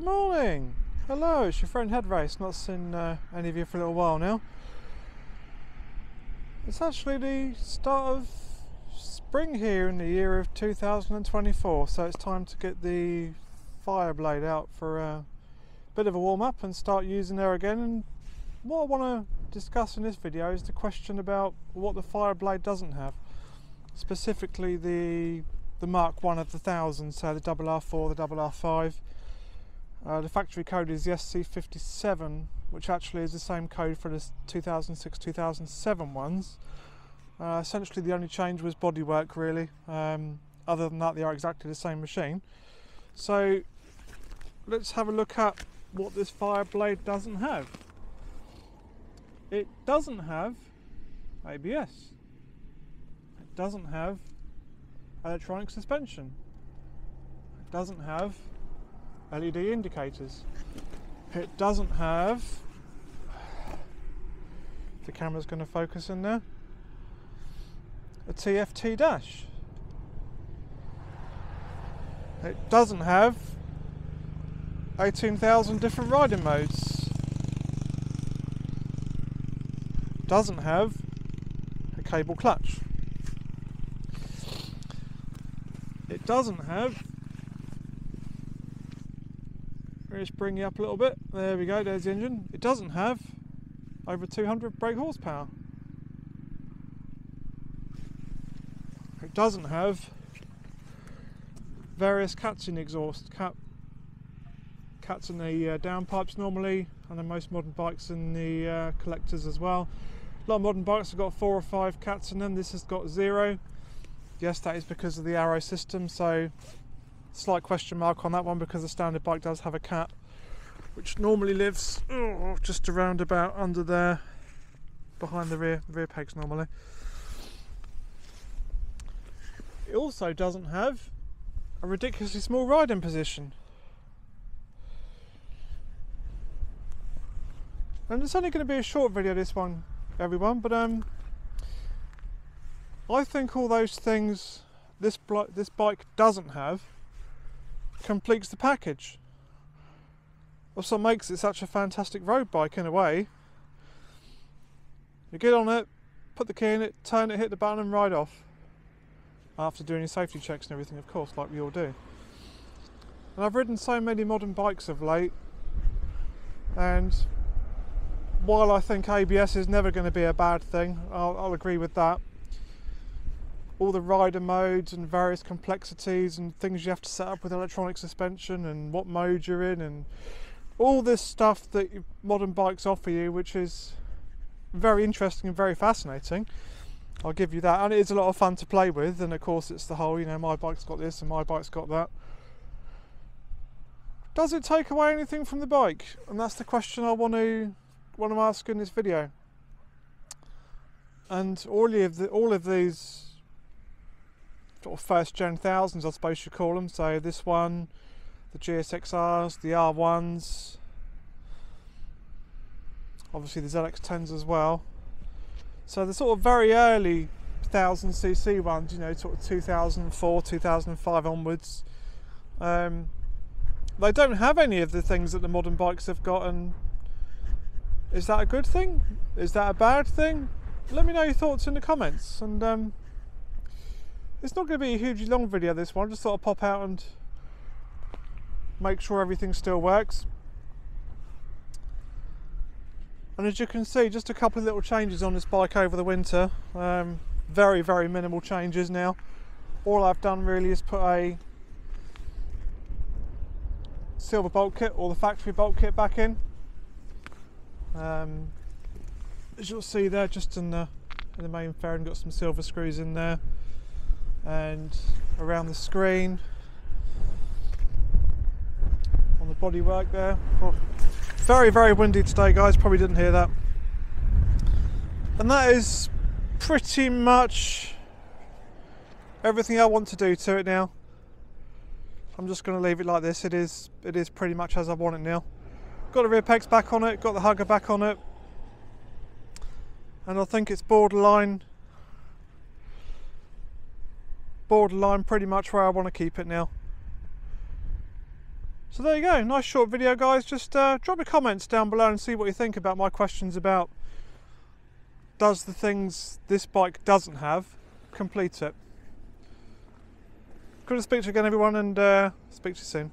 Good morning. Hello, it's your friend Headrace. Not seen any of you for a little while now. It's actually the start of spring here in the year of 2024, so it's time to get the fire blade out for a bit of a warm up and start using her again. And what I want to discuss in this video is the question about what the fire blade doesn't have, specifically the Mark 1 of the 1000, so the RR4, the RR5. The factory code is the SC57, which actually is the same code for the 2006-2007 ones. Essentially the only change was bodywork really. Other than that, they are exactly the same machine. So let's have a look at what this fire blade doesn't have. It doesn't have ABS. It doesn't have electronic suspension. It doesn't have LED indicators. It doesn't have, if the camera's going to focus in there, a TFT dash. It doesn't have 18,000 different riding modes. It doesn't have a cable clutch. It doesn't have, let's bring you up a little bit, there we go, there's the engine. It doesn't have over 200 brake horsepower. It doesn't have various cats in exhaust, cats in the downpipes normally, and then most modern bikes in the collectors as well. A lot of modern bikes have got 4 or 5 cats in them. This has got 0. Yes, that is because of the arrow system, so slight question mark on that one, because the standard bike does have a cat which normally lives just around about under there, behind the rear pegs normally. It also doesn't have a ridiculously small riding position. And it's only going to be a short video, this one, everyone, but I think all those things this bike doesn't have completes the package. That's what makes it such a fantastic road bike in a way. You get on it, put the key in it, turn it, hit the button and ride off. After doing your safety checks and everything, of course, like we all do. And I've ridden so many modern bikes of late, and while I think ABS is never going to be a bad thing, I'll agree with that. All the rider modes and various complexities and things you have to set up with electronic suspension and what mode you're in and all this stuff that modern bikes offer you, which is very interesting and very fascinating. I'll give you that, and it is a lot of fun to play with, and of course it's the whole, you know, my bike's got this and my bike's got that. Does it take away anything from the bike? And that's the question I want to ask in this video. And all of these sort of first gen 1000s, I suppose you call them, so this one, the GSXRs, the R1s, obviously the ZX10s as well. So the sort of very early 1000cc ones, you know, sort of 2004, 2005 onwards, they don't have any of the things that the modern bikes have got. And is that a good thing? Is that a bad thing? Let me know your thoughts in the comments. And it's not going to be a hugely long video, this one. I just thought I'd pop out and make sure everything still works. And as you can see, just a couple of little changes on this bike over the winter. Very, very minimal changes now. All I've done really is put a silver bolt kit, or the factory bolt kit, back in. As you'll see there, just in the main fairing, got some silver screws in there, and around the screen, on the bodywork there. Oh, very, very windy today, guys, probably didn't hear that. And that is pretty much everything I want to do to it now. I'm just going to leave it like this. It is pretty much as I want it now. Got the rear pegs back on it, got the hugger back on it, and I think it's borderline pretty much where I want to keep it now. So there you go, nice short video guys. Just drop your comments down below and see what you think about my questions about does the things this bike doesn't have complete it. Good to speak to you again everyone, and speak to you soon.